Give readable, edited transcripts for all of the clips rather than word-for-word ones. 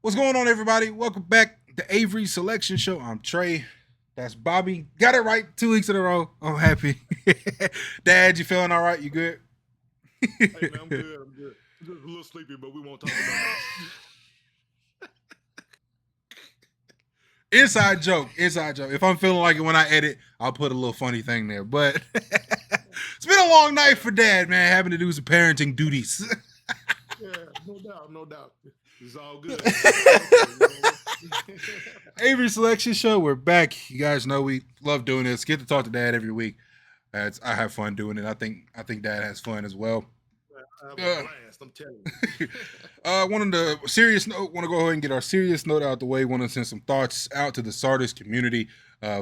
What's going on, everybody? Welcome back to Avery Selection Show. I'm Trey. That's Bobby. Got it right 2 weeks in a row. I'm happy. Dad, you feeling all right? You good? Hey man, I'm good. I'm good. I'm just a little sleepy, but we won't talk about that. Inside joke. Inside joke. If I'm feeling like it when I edit, I'll put a little funny thing there. But it's been a long night Yeah, for Dad, man, having to do some parenting duties. yeah, no doubt, no doubt. It's all good, man. It's all okay. You know what I mean? Avery Selection Show. We're back. You guys know we love doing this. Get to talk to Dad every week. I have fun doing it. I think Dad has fun as well. I have a Uh, blast. I'm telling One of the serious note, want to go ahead and get our serious note out the way. Want to send some thoughts out to the Sardis community.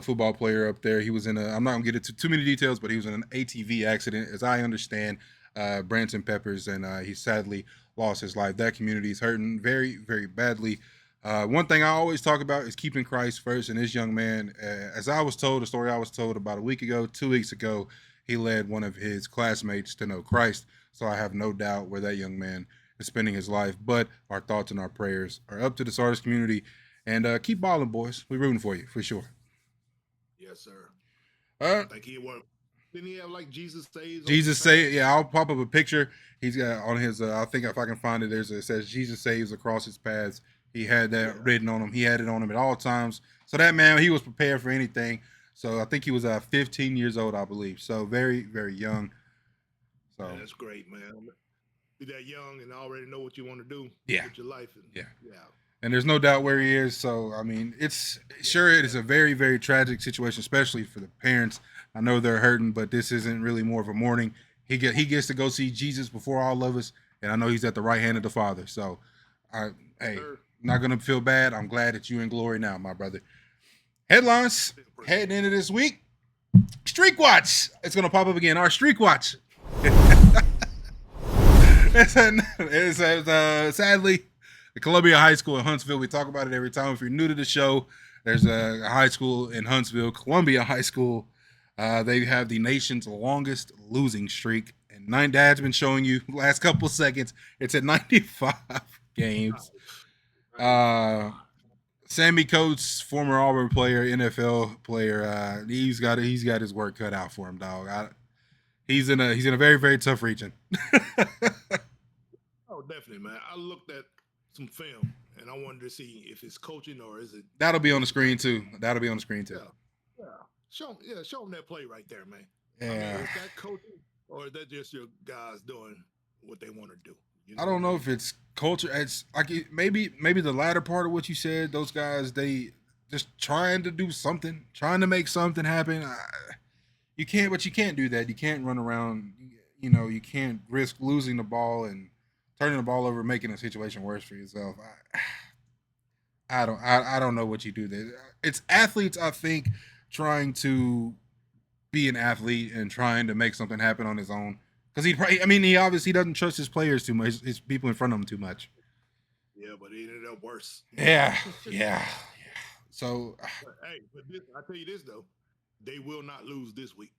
Football player up there. He was in a. I'm not gonna get into too many details, but he was in an ATV accident, as I understand. Branson Peppers, and he sadly lost his life. That community is hurting very, very badly. One thing I always talk about is keeping Christ first. And this young man, as I was told, a story I was told about a week ago, 2 weeks ago, he led one of his classmates to know Christ. So I have no doubt where that young man is spending his life. But our thoughts and our prayers are up to the Sardis community. And keep balling, boys. We're rooting for you, for sure. you. Yes, sir. Uh, I think he was. Didn't he have like Jesus saves on his Jesus say, pads? yeah, I'll pop up a picture. He's got on his, I think if I can find it, it says Jesus saves across his paths. He had that Yeah. written on him. He had it on him at all times. So that man, he was prepared for anything. So I think he was 15 years old, I believe. So very, very young. So Man, that's great, man. Be that young and already know what you want to do yeah, with your life, and yeah. yeah, And there's no doubt where he is. So I mean, it's sure it is a very, very tragic situation, especially for the parents. I know they're hurting, but this isn't really more of a mourning. He gets to go see Jesus before all of us, and I know he's at the right hand of the Father. So, I hey, sir. not gonna feel bad. I'm glad that you in glory now, my brother. Headlines Still pray. heading into this week. Streak Watch. It's gonna pop up again. Our Streak Watch. Sadly, the Columbia High School in Huntsville. We talk about it every time. If you're new to the show, there's a high school in Huntsville, Columbia High School. They have the nation's longest losing streak, and Nine Dad's been showing you last couple seconds. It's at 95 games. Nice, Uh, 95. Sammy Coates, former Auburn player, NFL player, he's got his work cut out for him, dog. He's in a very, very tough region. Oh, definitely, man. I looked at some film and I wanted to see if it's coaching or is it That'll be on the just screen practice. too. That'll be on the screen too. Yeah, yeah. Show them that play right there, man. I mean, Yeah. is that coaching or is that just your guys doing what they want to do? You I know what don't I know mean? if it's culture. It's like maybe the latter part of what you said. Those guys, they just trying to do something, trying to make something happen. You can't, but you can't do that. You can't run around. You can't risk losing the ball and turning the ball over, making a situation worse for yourself. I don't know what you do there. It's athletes, I think, trying to be an athlete and trying to make something happen on his own. Because I mean, he obviously doesn't trust his players too much, his people in front of him too much. Yeah, but it ended up worse. Yeah, yeah. So But hey, but I tell you this though, they will not lose this week.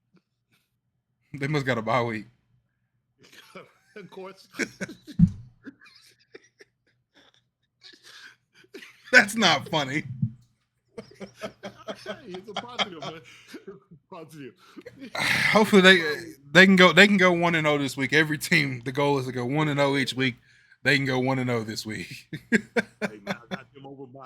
they must got a bye week. Of course. That's not funny. Hey, it's a positive, man. Positive. Hopefully they can go 1-0 this week. Every team, the goal is to go 1-0 each week. They can go 1-0 this week. Hey man, I got them over by.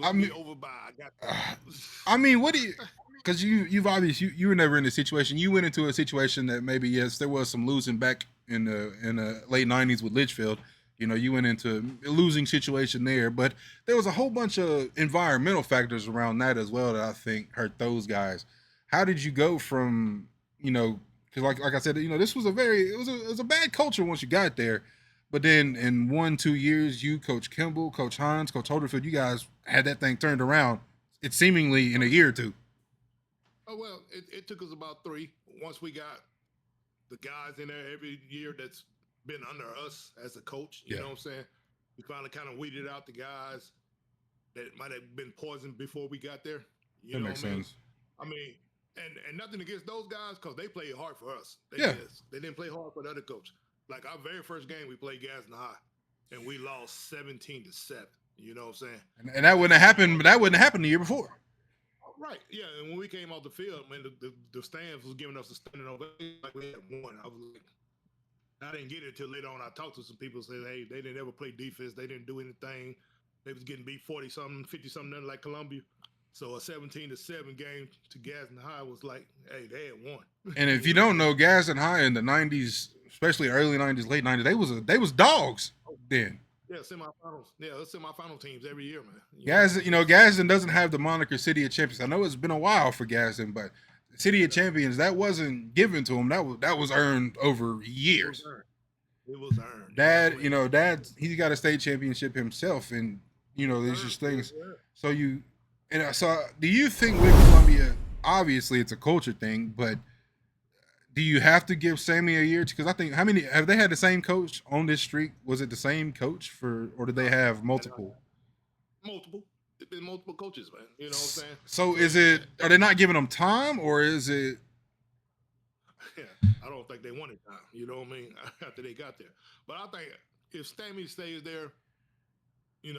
I mean, Columbia over by. I got them. I mean, what do you? Because you've obviously you were never in a situation. You went into a situation that maybe yes, there was some losing back in the late '90s with Litchfield. You went into a losing situation there, but there was a whole bunch of environmental factors around that as well that I think hurt those guys. How did you go from because like I said, this was a bad culture once you got there, but then in 1-2 years, you, Coach Kimball, Coach Hines, Coach Holderfield, you guys had that thing turned around. It seemingly in a year or two. Oh well, it took us about three. Once we got the guys in there every year that's been under us as a coach, you Yeah, know what I'm saying? We finally kind of weeded out the guys that might have been poisoned before we got there. You that know makes what I mean? sense. I mean, and nothing against those guys because they played hard for us. They Yeah, did. They didn't play hard for the other coach. Like our very first game, we played Gas and High, and we lost 17-7. You know what I'm saying? And that wouldn't have happened. But that wouldn't have happened the year before. Right. Yeah. And when we came off the field, man, the stands was giving us a standing ovation like we had won. I was like, I didn't get it till later on. I talked to some people said, hey, they didn't ever play defense. They didn't do anything. They was getting beat 40 something, 50 something, like Columbia. So a 17-7 game to Gadsden High was like, hey, they had won. And if you don't know, Gadsden High in the '90s, especially early '90s, late '90s, they was dogs then. Yeah, semifinals. Yeah, it's semifinal teams every year, man. Gadsden doesn't have the moniker City of Champions. I know it's been a while for Gadsden, but City of Champions, that wasn't given to him. That was earned over years. It was earned. Dad, he's got a state championship himself, and there's just things. So do you think with Columbia? Obviously, it's a culture thing, but do you have to give Sammy a year? Because I think how many have they had the same coach on this streak? Was it the same coach or did they have multiple? Multiple. There's been multiple coaches, man. You know what I'm saying? So are they not giving them time, or is it? Yeah, I don't think they wanted time. You know what I mean? After they got there, but I think if Sammy stays there, and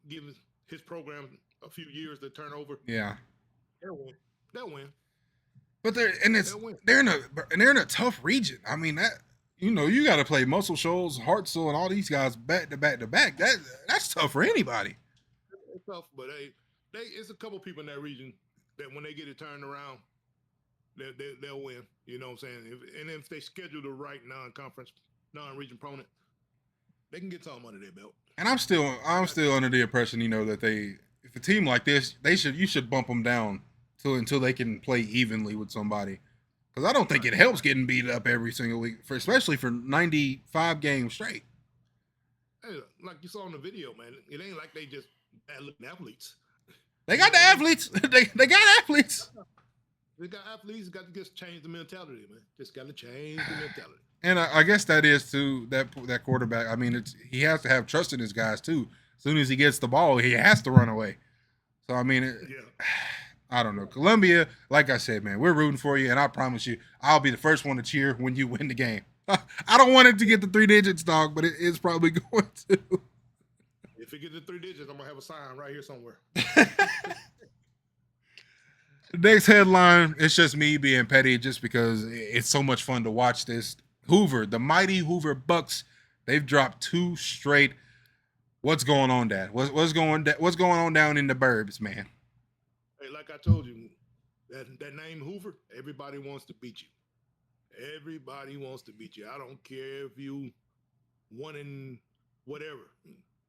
gives his program a few years to turn over, yeah, they'll win. They'll win. But they're in a tough region. I mean that you got to play Muscle Shoals, Hartselle, and all these guys back to back to back. That's tough for anybody. It's tough, but it's a couple people in that region that when they get it turned around, they'll win. You know what I'm saying? If they schedule the right non-conference, non-region opponent, they can get something under their belt. And I'm still under the impression, that if a team like this, you should bump them down until they can play evenly with somebody. Because I don't think it helps getting beat up every single week, especially for 95 games straight. Hey, like you saw in the video, man, it ain't like they just bad-looking athletes. They got the athletes. they got athletes. They got athletes. Got to just change the mentality, man. Just got to change the mentality. And I guess that is too that quarterback. I mean, he has to have trust in his guys too. As soon as he gets the ball, he has to run away. So I mean, I don't know. Columbia, like I said, man, we're rooting for you, and I promise you, I'll be the first one to cheer when you win the game. I don't want it to get the 3 digits, dog, but it's probably going to. If it gets the 3 digits, I'm gonna have a sign right here somewhere. The next headline, it's just me being petty just because it's so much fun to watch this. Hoover, the mighty Hoover Bucks, they've dropped 2 straight. What's going on, Dad? What's going on down in the burbs, man? Hey, like I told you, that name Hoover, everybody wants to beat you. Everybody wants to beat you. I don't care if you won in whatever.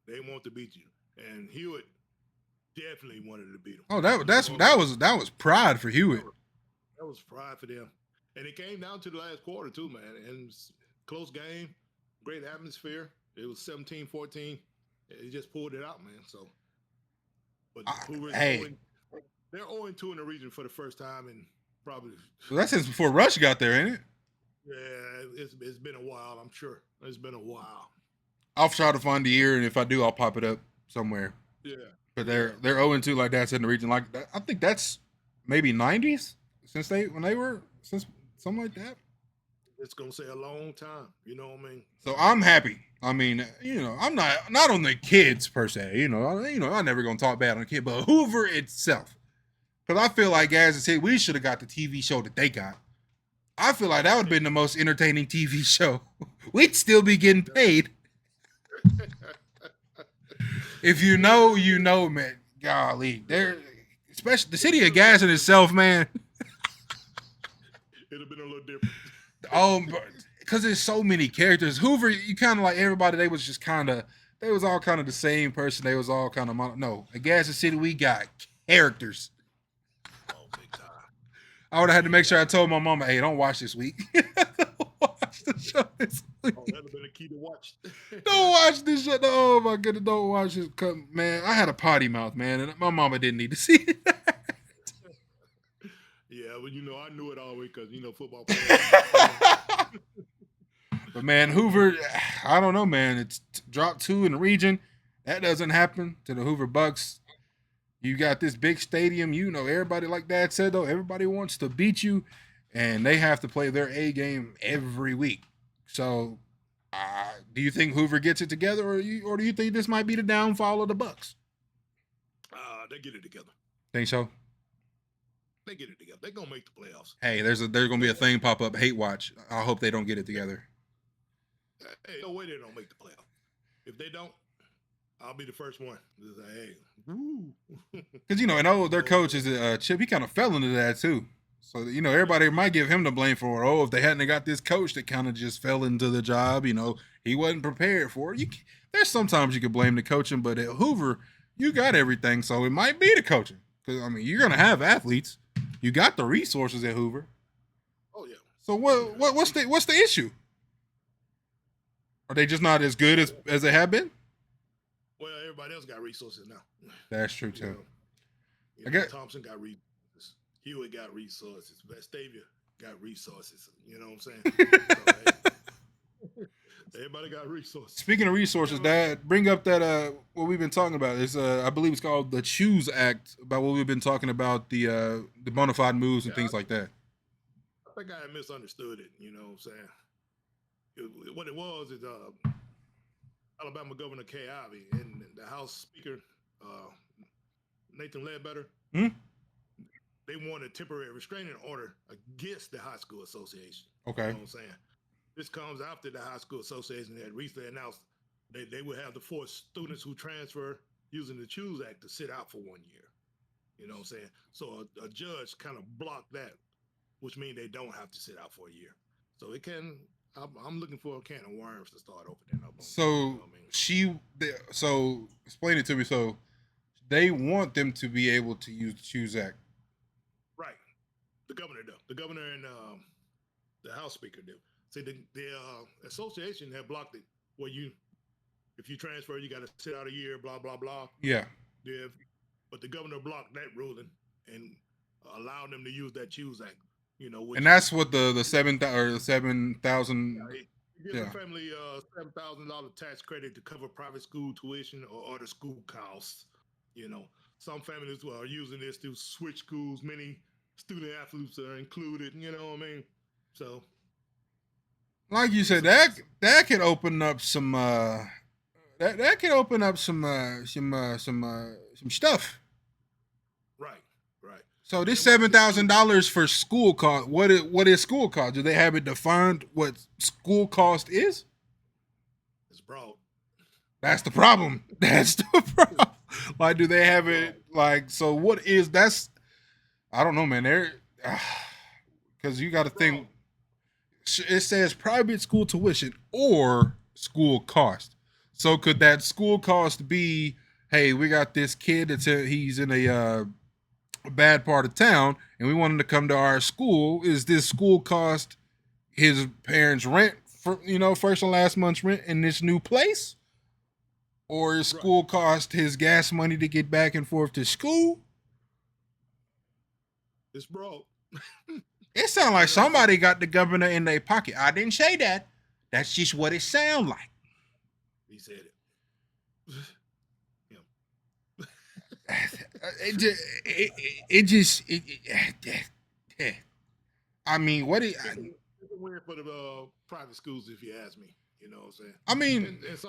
They want to beat you. And Hewitt definitely wanted to beat him. Oh, that was pride for Hewitt. That was pride for them. And it came down to the last quarter too, man. And close game, great atmosphere. It was 17-14. It just pulled it out, man. So, but they're 0-2 in the region for the first time in probably. So that's since before Rush got there, ain't it? Yeah, it's been a while. I'm sure it's been a while. I'll try to find the year, and if I do, I'll pop it up somewhere. Yeah. But they're 0-2 like that in the region. Like that, I think that's maybe 90s since something like that. It's gonna say a long time. You know what I mean? So I'm happy. I mean, I'm not on the kids per se. I'm never gonna talk bad on the kid, but Hoover itself, because I feel like as I said, we should have got the TV show that they got. I feel like that would have been the most entertaining TV show. We'd still be getting paid. If you know, man. Golly, especially the city of Gadsden itself, man. It'd have been a little different. Because there's so many characters. Hoover, you kind of like everybody. They was all kind of the same person. They was all kind of no. At Gadsden City, we got characters. Oh, big time. I would have had to make sure I told my mama, "Hey, don't watch this week. Don't watch the show this week. Oh, that'd have been a key to watch. Don't watch this show. Oh my goodness, don't watch this. Man, I had a potty mouth, man, and my mama didn't need to see it. Yeah, well, I knew it all because football players. But man, Hoover, I don't know, man. It's dropped 2 in the region. That doesn't happen to the Hoover Bucks. You got this big stadium. Everybody, like Dad said, though, everybody wants to beat you, and they have to play their A game every week. So Do you think Hoover gets it together, or do you think this might be the downfall of the Bucks? They get it together. Think so? They get it together. They're gonna make the playoffs. Hey, there's gonna be a thing pop up. Hate watch. I hope they don't get it together. Hey, no way they don't make the playoffs. If they don't, I'll be the first one to say, hey, woo. Because and their coach is Chip. He kind of fell into that too. So everybody might give him the blame for if they hadn't got this coach that kind of just fell into the job. He wasn't prepared for it. There's sometimes you could blame the coaching, but at Hoover, you got everything, so it might be the coaching. Because you're gonna have athletes. You got the resources at Hoover. Oh yeah. So what's the issue? Are they just not as good as they have been? Well, everybody else got resources now. That's true too. Thompson got resources. Hewitt got resources. Vestavia got resources. You know what I'm saying? Everybody got resources. Speaking of resources, Dad, bring up that what we've been talking about. Is I believe it's called the Choose Act, about what we've been talking about, the bona fide moves and things like that. I think I misunderstood it. You know what I'm saying? What it was is Alabama Governor Kay Ivey and the House Speaker Nathan Ledbetter. They wanted a temporary restraining order against the high school association. Okay. You know what I'm saying? This comes after the high school association had recently announced they would have to force students who transfer using the Choose Act to sit out for 1 year. You know what I'm saying? So a judge kind of blocked that, which means they don't have to sit out for a year. So it can. I'm looking for a can of worms to start opening up. So so explain it to me. So they want them to be able to use the Choose Act. Right. The governor do. The governor and the House Speaker do. See, the association had blocked it. Where if you transfer, you got to sit out a year. Blah blah blah. Yeah. But the governor blocked that ruling and allowed them to use that Choose Act. And that's what the 7,000. Give the family $7,000 tax credit to cover private school tuition or other school costs. Some families are using this to switch schools. Many student athletes are included. You know what I mean? So, like you said, that could open up some that could open up some stuff. Right. So this $7,000 for school cost. What is school cost? Do they have it defined what school cost is? It's broad. That's the problem. Like, do they have it like? So what is that's? I don't know, man. Because you got to think. It says private school tuition or school cost. So could that school cost be? Hey, we got this kid he's in a bad part of town, and we want him to come to our school. Is this school cost his parents' rent for first and last month's rent in this new place, or is school cost his gas money to get back and forth to school? It's broke. It sounds like somebody got the governor in their pocket. I didn't say that. That's just what it sounds like. He said it. I mean, what it? It's weird for the private schools, if you ask me. You know what I'm saying? I mean, and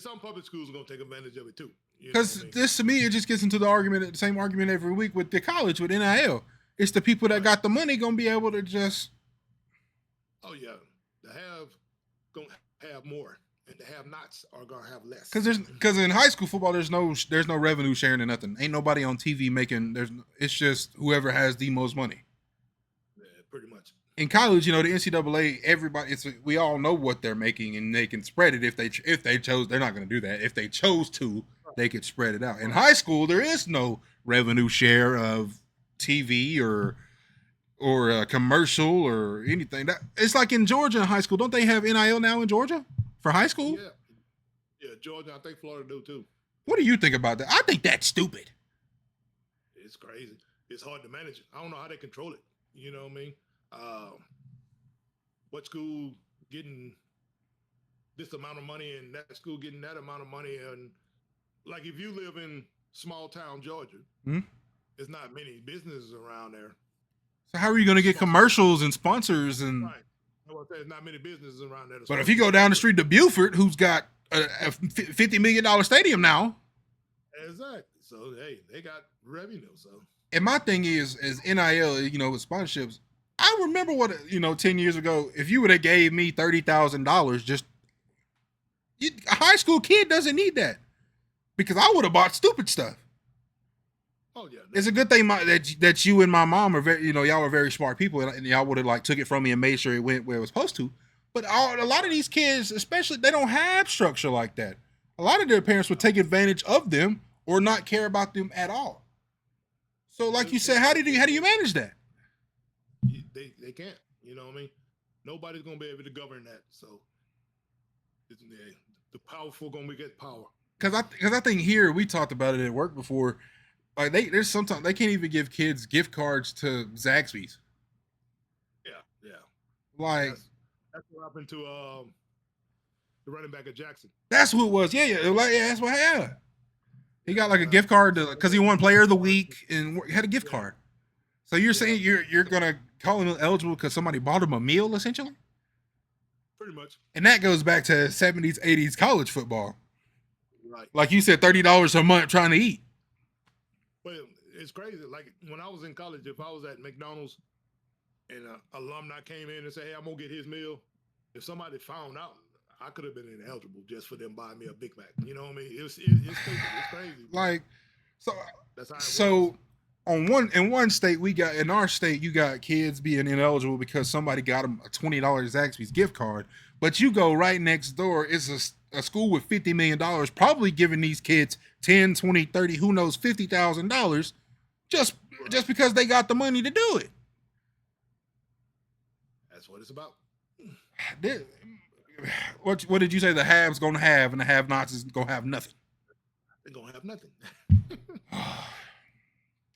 some public schools are gonna take advantage of it too. Because this to me, it just gets into the same argument every week with the college with NIL. It's the people that got the money gonna be able to just. Oh yeah, the have gonna have more, and the have-nots are gonna have less. Because in high school football, there's no revenue sharing or nothing. Ain't nobody on TV making. It's just whoever has the most money. Yeah, pretty much. In college, the NCAA, we all know what they're making, and they can spread it if they chose. They're not going to do that. If they chose to, they could spread it out. In high school, there is no revenue share of TV or a commercial or anything. It's like in Georgia in high school. Don't they have NIL now in Georgia for high school? Yeah, Georgia. I think Florida do too. What do you think about that? I think that's stupid. It's crazy. It's hard to manage it. I don't know how they control it. You know what I mean? What school getting this amount of money and that school getting that amount of money, and like if you live in small town Georgia, there's not many businesses around there. So how are you going to get commercials and sponsors and? Right. There's not many businesses around there. But if you go down the street to Buford, who's got a $50 million stadium now. Exactly. So, hey, they got revenue. So, and my thing is NIL, with sponsorships. I remember 10 years ago, if you would have gave me $30,000, a high school kid doesn't need that because I would have bought stupid stuff. Oh yeah, it's a good thing that you and my mom are very, y'all are very smart people, and y'all would have took it from me and made sure it went where it was supposed to. But a lot of these kids, especially, they don't have structure like that. A lot of their parents would take advantage of them or not care about them at all. So, like you said, how do you manage that? They can't. You know what I mean? Nobody's gonna be able to govern that. So, the powerful gonna get power. Because I think here we talked about it at work before. Like there's sometimes they can't even give kids gift cards to Zaxby's. Yeah. Like that's what happened to the running back of Jackson. That's who it was. Yeah. That's what. Yeah. He got a gift card because he won Player of the Week and had a gift card. So you're saying you're gonna call him eligible because somebody bought him a meal, essentially? Pretty much. And that goes back to 70s, 80s college football. Right. Like you said, $30 a month trying to eat. But it's crazy. Like when I was in college, if I was at McDonald's and an alumni came in and said, "Hey, I'm gonna get his meal," if somebody found out, I could have been ineligible just for them buying me a Big Mac. You know what I mean? It's crazy. Like, so that's how it so works. In one state, in our state, you got kids being ineligible because somebody got them a $20 Zaxby's gift card. But you go right next door, it's a school with $50 million, probably giving these kids 10, 20, 30, who knows, $50,000 just because they got the money to do it. That's what it's about. What did you say the haves gonna have and the have-nots is gonna have nothing? They're gonna have nothing.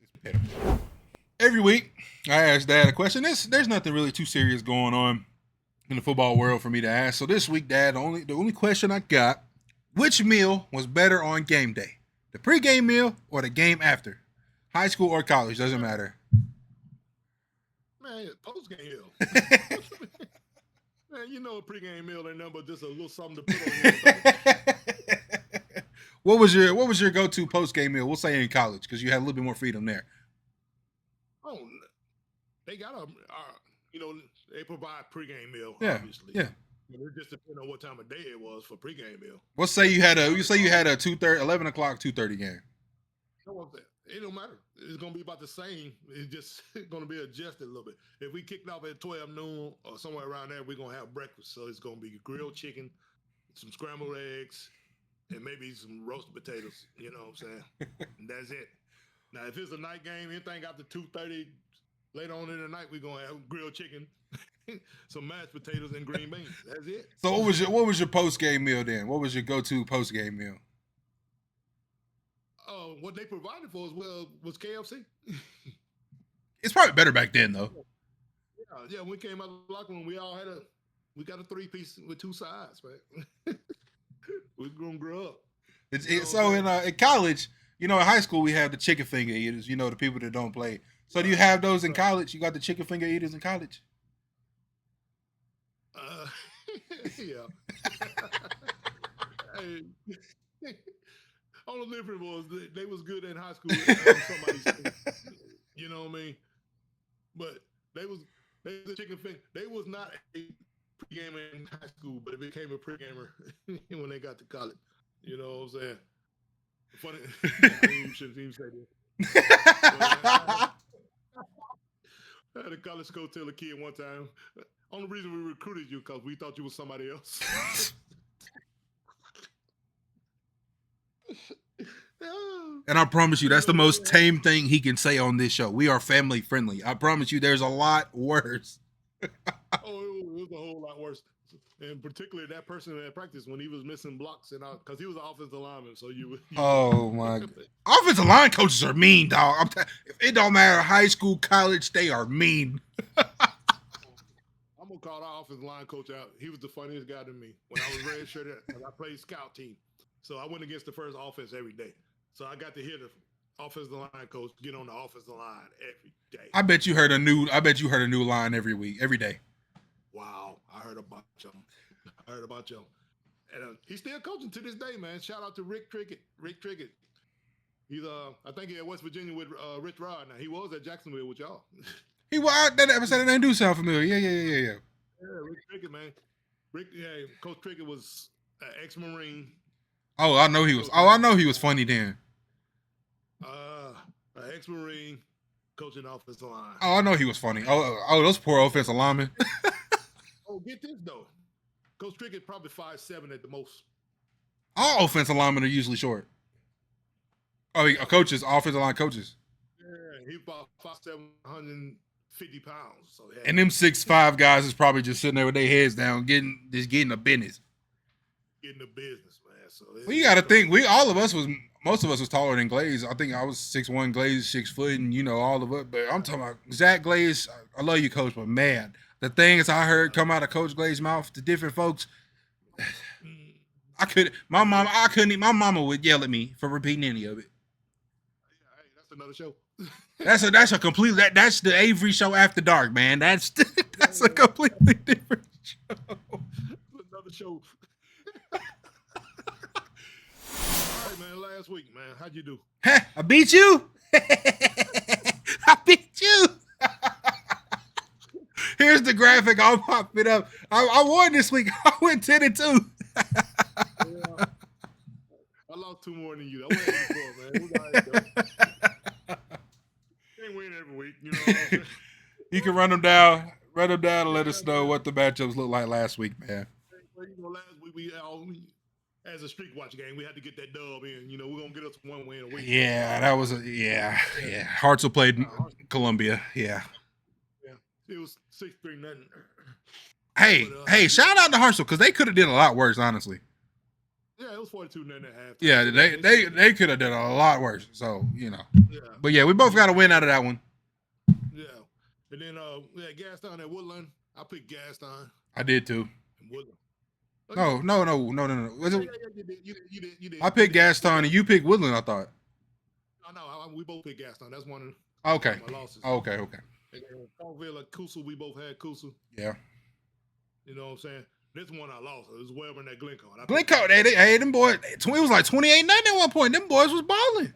It's pitiful. Every week, I ask Dad a question. There's nothing really too serious going on in the football world for me to ask. So this week, Dad, the only question I got: which meal was better on game day, the pregame meal or the game after? High school or college, doesn't matter. Man, post-game meal. Man, a pregame meal ain't nothing but just a little something to put on your What was your go-to post-game meal? We'll say in college because you had a little bit more freedom there. Oh, they got they provide pregame meal, obviously. Yeah. It just depends on what time of day it was for pregame meal. Let's say you had a 11 o'clock 2:30 game. It don't matter. It's gonna be about the same. It's just gonna be adjusted a little bit. If we kicked off at 12 noon or somewhere around there, we're gonna have breakfast. So it's gonna be grilled chicken, some scrambled eggs, and maybe some roasted potatoes. You know what I'm saying? And that's it. Now, if it's a night game, anything after 2:30, later on in the night, we're gonna have grilled chicken, some mashed potatoes, and green beans. That's it. So what was your post game meal then? What was your go-to post game meal? What they provided for us was KFC. It's probably better back then, though. Yeah. When we came out of the locker room, we got a 3-piece with 2 sides, man. We're gonna grow up. So in college, in high school we have the chicken finger eaters. The people that don't play. So do you have those in college? You got the chicken finger eaters in college? Yeah. Only difference was they was good in high school. Somebody's team, you know what I mean? But they was a chicken finger. They was not a pre-gamer in high school, but it became a pre-gamer when they got to college. You know what I'm saying? Funny. You shouldn't even say this. I had a college coach tell a kid one time, only reason we recruited you because we thought you was somebody else. And I promise you, that's the most tame thing he can say on this show. We are family friendly. I promise you, there's a lot worse. It was a whole lot worse. And particularly that person at practice when he was missing blocks and because he was an offensive lineman. So oh my God. Offensive line coaches are mean, dog. It don't matter high school, college, they are mean. I'm gonna call our offensive line coach out. He was the funniest guy to me when I was redshirted. I played scout team, so I went against the first offense every day. So I got to hear the offensive line coach get on the offensive line every day. I bet you heard a new line every day. Wow, I heard about him. I heard about him. And he's still coaching to this day, man. Shout out to Rick Trickett. Rick Trickett. He's I think he's at West Virginia with Rich Rod. Now he was at Jacksonville with y'all. He was that episode that name do sound familiar. Yeah. Yeah, Rick Trickett, man. Coach Trickett was an ex-Marine. Oh, I know he was. Oh, I know he was funny then. An ex-Marine coaching offensive line. Oh, I know he was funny. Oh, those poor offensive linemen. Oh, get this though. Coach Trickett probably 5'7" at the most. All offensive linemen are usually short. Oh, coaches, offensive line coaches. Yeah, he about 5'7", 150 pounds. So yeah. And them 6'5" guys is probably just sitting there with their heads down, getting the business. Getting the business, man. So well, you got to think. Most of us was taller than Glaze. I think I was 6'1", Glaze 6 foot, and all of it. But I'm talking about Zach Glaze. I love you, Coach, but man, the things I heard come out of Coach Glaze's mouth to different folks. My mama would yell at me for repeating any of it. Hey, that's another show. That's a complete. That's the Avery show after dark, man. That's a completely different show. Another show. All right, man. Last week, man, how'd you do? I beat you. I beat you. Here's the graphic. I'll pop it up. I won this week. I went 10-2. Yeah. I lost 2 more than you. I won 84, man. We got it, though. Can't win every week, you know what I'm saying? You can run them down and let us know what the matchups looked like last week, man. Well, last week we as a streak watch game, we had to get that dub in. We're gonna get us 1 win a week. Yeah, that was yeah. Hartzell played Columbia. Yeah. It was 6-3 nothing. Hey, shout out to Hartzell because they could have did a lot worse, honestly. Yeah, it was 42 nothing at half. Yeah, they could have done a lot worse. So Yeah. But yeah, we both got a win out of that one. Yeah. And then we had Gaston at Woodland. I picked Gaston. I did too. Woodland. No. Was it, You did. I picked Gaston and you picked Woodland, I thought. No, we both picked Gaston. That's one of my losses. Okay. And then Conkville at Coosa, we both had Coosa. Yeah. You know what I'm saying? This one I lost. It was Webber at Glencoe. Glencoe, them boys, it was like 28-9 at one point. Them boys was balling.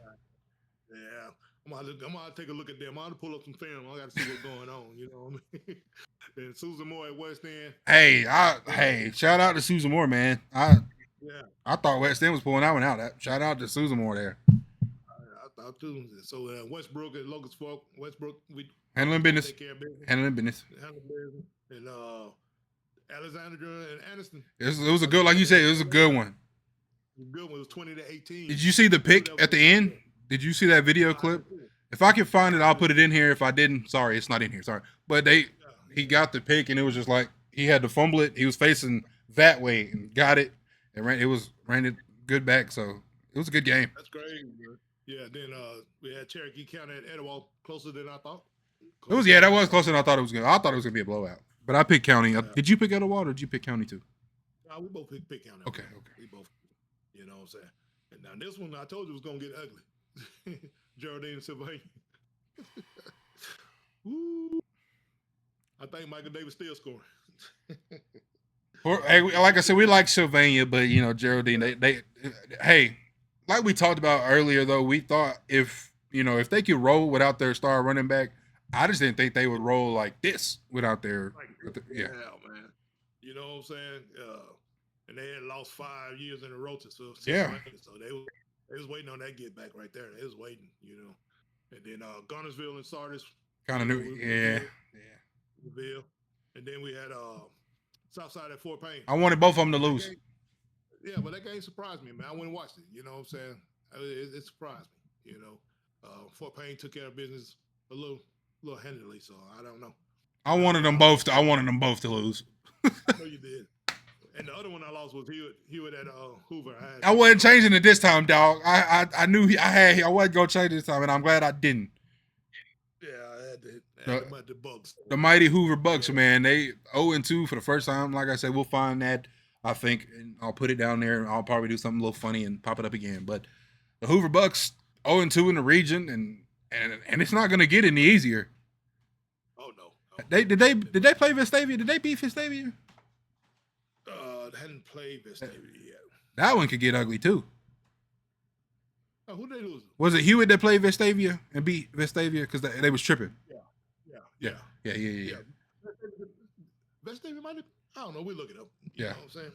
Yeah. I'm gonna take a look at them. I'm gonna pull up some film. I gotta see what's going on. You know what I mean? And Susan Moore at West End. Hey, shout out to Susan Moore, man. I thought West End was pulling that one out. Shout out to Susan Moore there. I thought too. So Westbrook at Locust Fork. Westbrook, we handling business. Take care of business. Handling business. And Alexandra and Aniston. It was a good, like you said, it was a good one. Good one. It was 20-18. Did you see the pick at the end? Did you see that video clip? If I can find it, I'll put it in here. If I didn't, sorry, it's not in here. Sorry. But he got the pick and it was just like he had to fumble it. He was facing that way and got it and ran it good back. So it was a good game. That's great, bro. Yeah, then we had Cherokee County at Etowah, closer than I thought. That was closer than I thought it was going to. I thought it was going to be a blowout. But I picked County. Did you pick Etowah or did you pick County too? No, we both picked County. Okay. We both, you know what I'm saying? And now this one, I told you was going to get ugly. Geraldine and Sylvania. Woo. I think Michael Davis still scoring. Like I said, we like Sylvania, but Geraldine, hey, like we talked about earlier though, we thought if they could roll without their star running back, I just didn't think they would roll like this without their yeah, man. You know what I'm saying? And they had lost 5 years in a row to so they was waiting on that get back right there. They was waiting, And then Garnersville and Sardis. Kind of new, yeah. And then we had Southside at Fort Payne. I wanted both of them to lose. But that game surprised me, man. I went and watched it. You know what I'm saying? It surprised me. Fort Payne took care of business a little handily, so I don't know. I wanted them both to lose. I know you did. And the other one I lost was Hewitt at Hoover. I wasn't changing it this time, dog. I knew I wasn't gonna change it this time, and I'm glad I didn't. Yeah, I had the Bucks. The mighty Hoover Bucks, man. They 0-2 for the first time. Like I said, we'll find that. I think, and I'll put it down there. I'll probably do something a little funny and pop it up again. But the Hoover Bucks 0-2 in the region, and it's not gonna get any easier. Oh no. Did they play Vestavia? Did they beat Vestavia? They hadn't played Vestavia yet. That one could get ugly too. Oh, who they lose? Was it Hewitt that played Vestavia and beat Vestavia because they was tripping? Yeah. Yeah. Vestavia might have, I don't know. We look it up. You know what I'm saying?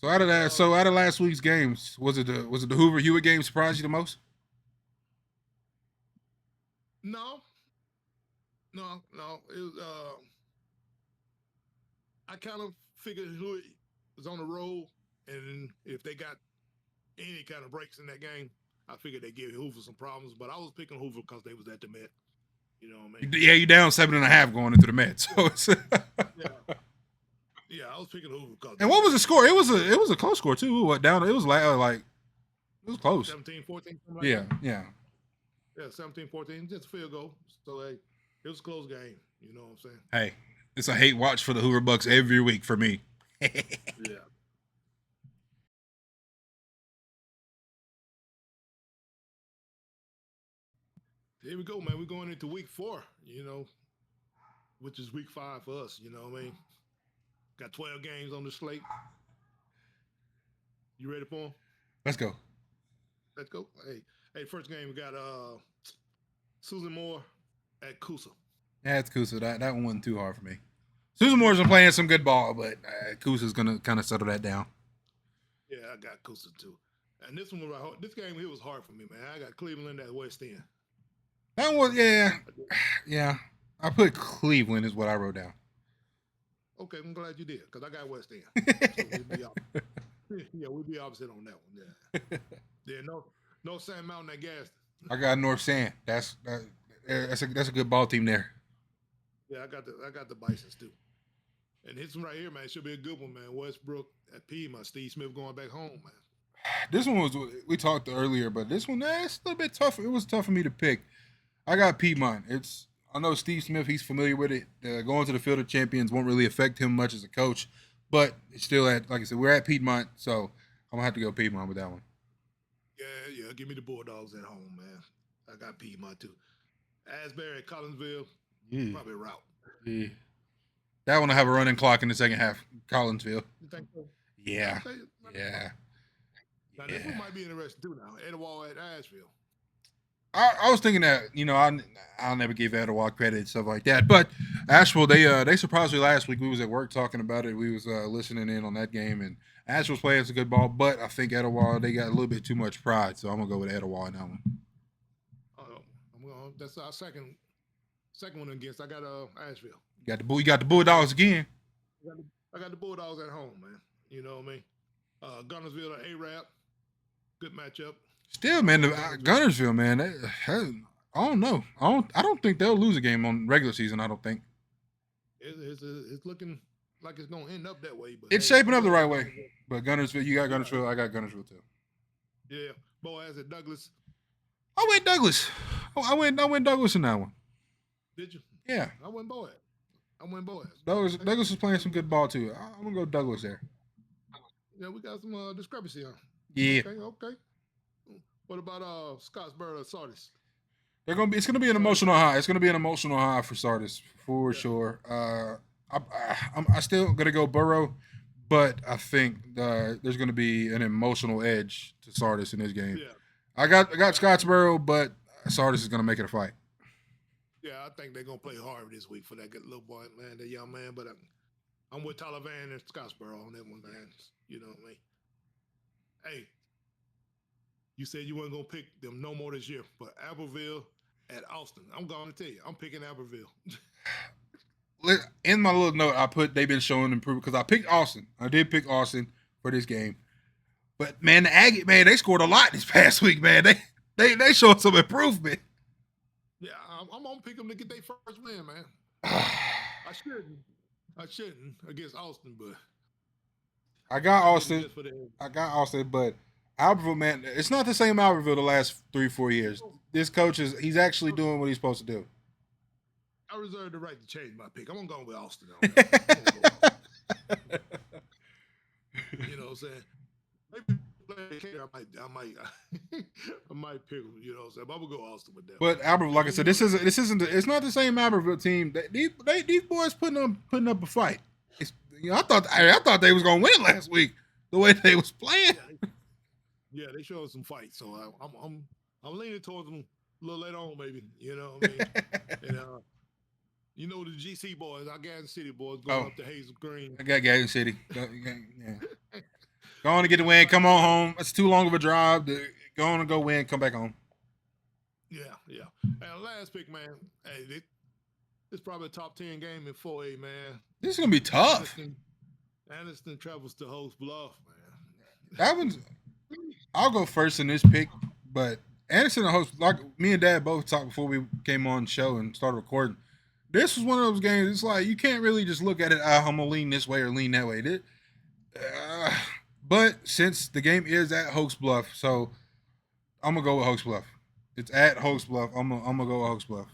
So out of last week's games, was it the Hoover Hewitt game surprised you the most? No. It was, I kind of figured Hewitt was on the roll, and if they got any kind of breaks in that game, I figured they'd give Hoover some problems. But I was picking Hoover because they was at the Met. You know what I mean? Yeah, you down 7.5 going into the Mets. So it's yeah, I was picking Hoover because. And what was the score? It was a close score too. What down? It was like it was close. 17-14. Yeah. Yeah, 17-14, just a field goal. So hey, it was a close game. You know what I'm saying? Hey, it's a hate watch for the Hoover Bucks every week for me. Yeah. Here we go, man. We're going into week 4, which is week 5 for us. You know what I mean? Got 12 games on the slate. You ready for them? Let's go. Let's go. Hey, first game we got Susan Moore at Coosa. Yeah, it's Coosa. That one wasn't too hard for me. Susan Moore's been playing some good ball, but Coosa's gonna kind of settle that down. Yeah, I got Coosa too. And this one was this game here was hard for me, man. I got Cleveland at West End. That was yeah. I put Cleveland is what I wrote down. Okay, I'm glad you did because I got West End. So we'd be opposite on that one. Yeah, no Sand Mountain at Gaston. I got North Sand. That's a good ball team there. Yeah, I got the Bisons too. And this one right here, man, should be a good one, man. Westbrook at Piedmont. Steve Smith going back home, man. This one we talked earlier, but this one it's a little bit tough. It was tough for me to pick. I got Piedmont. I know Steve Smith. He's familiar with it. Going to the Field of Champions won't really affect him much as a coach, but it's still like I said, we're at Piedmont, so I'm gonna have to go Piedmont with that one. Yeah. Give me the Bulldogs at home, man. I got Piedmont too. Asbury at Collinsville, probably route. Yeah. That one will have a running clock in the second half. Collinsville. You think so? Yeah. Now this one might be interesting too. Now Etowah at Asheville. I was thinking that I'll never give Etowah credit and stuff like that, but Asheville they surprised me last week. We was at work talking about it. We was listening in on that game, and Asheville's playing some good ball, but I think Etowah they got a little bit too much pride, so I'm gonna go with Etowah in that one. That's our second one against. I got Asheville. You got the Bulldogs again. I got the Bulldogs at home, man. You know what I mean? Gunnersville at Arab. Good matchup. Still, man, Gunnersville, man. I don't know. I don't think they'll lose a game on regular season. I don't think. It's looking like it's gonna end up that way, but it's shaping up the right way. But Gunnersville, you got Gunnersville. I got Gunnersville too. Yeah, Boaz at Douglas. I went Douglas. I went Douglas in that one. Did you? Yeah. I went Boaz. Douglas was playing some good ball too. I'm gonna go Douglas there. Yeah, we got some discrepancy on. Yeah. Okay. What about Scottsboro at Sardis? It's gonna be an emotional high. It's gonna be an emotional high for Sardis for sure. I still gonna go Burrow, but I think there's gonna be an emotional edge to Sardis in this game. Yeah. I got Scottsboro, but Sardis is gonna make it a fight. Yeah, I think they're gonna play hard this week for that good little boy, man, that young man. But I'm with Tyler Van and Scottsboro on that one, man. You know what I mean? Hey, you said you weren't gonna pick them no more this year, but Aberville at Austin. I'm going to tell you, I'm picking Aberville. In my little note, I put they've been showing improvement because I picked Austin. I did pick Austin for this game, but man, the Aggie, man, they scored a lot this past week, man. They showed some improvement. Yeah, I'm gonna pick them to get their first win, man. I shouldn't against Austin, but I got Austin, but Albertville, man, it's not the same Albertville the last 3-4 years. This coach he's actually doing what he's supposed to do. I reserve the right to change my pick. I'm gonna go with Austin. You know what I'm saying? I might, I might pick them. You know what I'm saying? But I'm gonna go Austin with them. But Albert, like I said, this isn't it's not the same Albertville team. These boys putting up a fight. It's, I thought they was gonna win last week the way they was playing. Yeah, they showed some fights, so I'm leaning towards them a little later on, maybe. You know what I mean? And you know the GC boys, our Gadsden City boys, going up to Hazel Green. I got Gadsden City. Go on and get the win. Come on home. It's too long of a drive. Go on and go win. Come back home. Yeah. And last pick, man. Hey, it's probably a top 10 game in 4A, man. This is gonna be tough. Anderson travels to Host Bluff, man. That one's. I'll go first in this pick, but Anderson and Host, like me and Dad both talked before we came on the show and started recording. This was one of those games. It's like you can't really just look at it. I'm gonna lean this way or lean that way. But since the game is at Host Bluff, so I'm gonna go with Host Bluff. It's at Host Bluff. I'm gonna go with Host Bluff.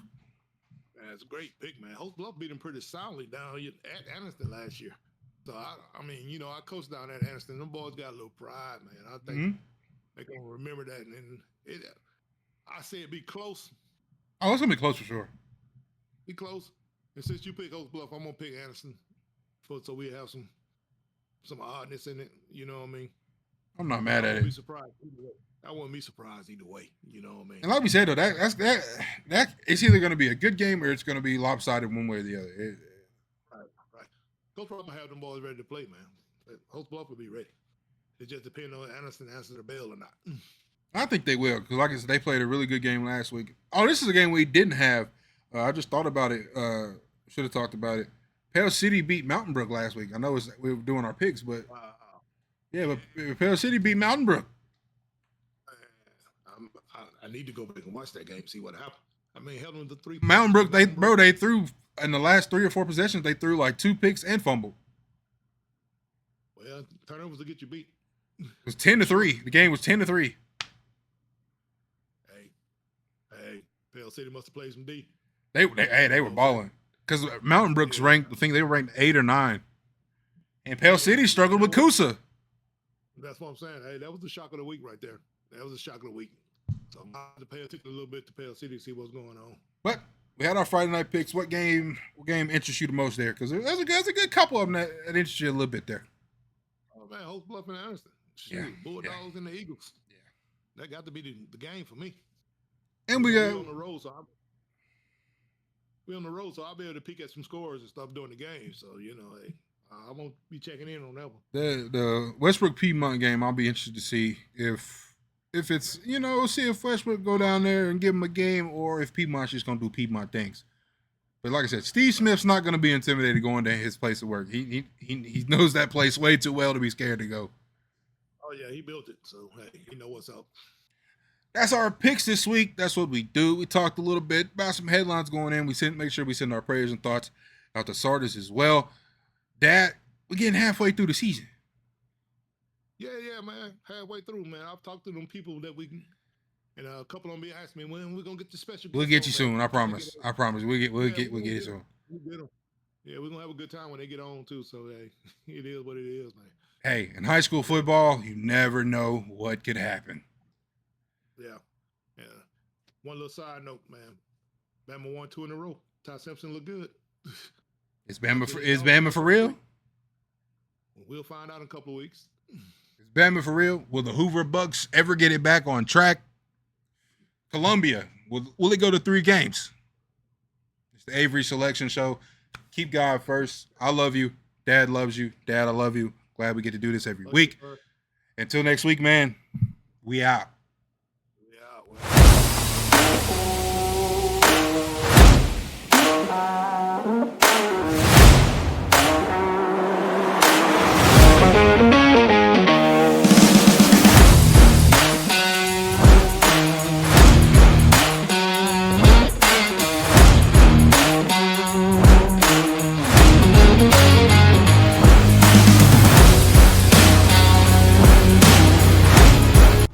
Man, it's a great pick, man. Host Bluff beat him pretty soundly down here at Anderson last year. So I mean, you know, I coached down at Anderson. Them boys got a little pride, man. I think they're gonna remember that. And I say it be close. Oh, it's gonna be close for sure. Be close. And since you pick Host Bluff, I'm gonna pick Anderson, so we have some oddness in it. You know what I mean? I'm not mad at it. Be surprised either way. I wouldn't be surprised either way. You know what I mean? And like we said though, that it's either gonna be a good game or it's gonna be lopsided one way or the other. Right. Coach probably have them boys ready to play, man. Host Bluff will be ready. It just depends on Anderson answers the bell or not. I think they will because, like I said, they played a really good game last week. Oh, this is a game we didn't have. I just thought about it. Should have talked about it. Pale City beat Mountain Brook last week. I know we were doing our picks, but yeah, but Pale City beat Mountain Brook. I need to go back and watch that game, see what happened. I mean, held them to 3. Mountain Brook, they threw in the last 3 or 4 possessions. They threw like 2 picks and fumbled. Well, turnovers will get you beat. It was 10-3. The game was 10-3. Hey, Pale City must have played some D. They were balling because Mountain Brook's ranked. I think they were ranked 8 or 9, and Pale City struggled with Coosa. That's what I'm saying. Hey, that was the shock of the week right there. That was the shock of the week. So I'm going to pay attention a little bit to Pale City to see what's going on. But we had our Friday night picks. What game interests you the most there? Because there's a good couple of them that interest you a little bit there. Oh man, Host Bluff and Anderson. Bulldogs and the Eagles. Yeah, that got to be the game for me. And we're on the road, so I'll be able to peek at some scores and stuff during the game. So you know, hey, I won't be checking in on that one. The Westbrook Piedmont game, I'll be interested to see if it's, you know, see if Westbrook go down there and give him a game, or if Piedmont's just gonna do Piedmont things. But like I said, Steve Smith's not gonna be intimidated going to his place of work. He knows that place way too well to be scared to go. Oh yeah, he built it, so hey, he know what's up. That's our picks this week. That's what we do. We talked a little bit about some headlines going in. Make sure we send our prayers and thoughts out to Sardis as well. Dad, we're getting halfway through the season. Yeah, man. Halfway through, man. I've talked to them people that we can, and a couple of them be asking me when we're gonna get the special. We'll get you soon. I promise. We'll get it soon. Yeah, we're gonna have a good time when they get on too. So hey, it is what it is, man. Hey, in high school football, you never know what could happen. Yeah. One little side note, man. Bama won 2 in a row. Ty Simpson looked good. Is Bama for real? We'll find out in a couple of weeks. Is Bama for real? Will the Hoover Bucks ever get it back on track? Columbia, will it go to 3 games? It's the Avery Selection Show. Keep God first. I love you. Dad loves you. Dad, I love you. Glad we get to do this every week. Until next week, man, we out.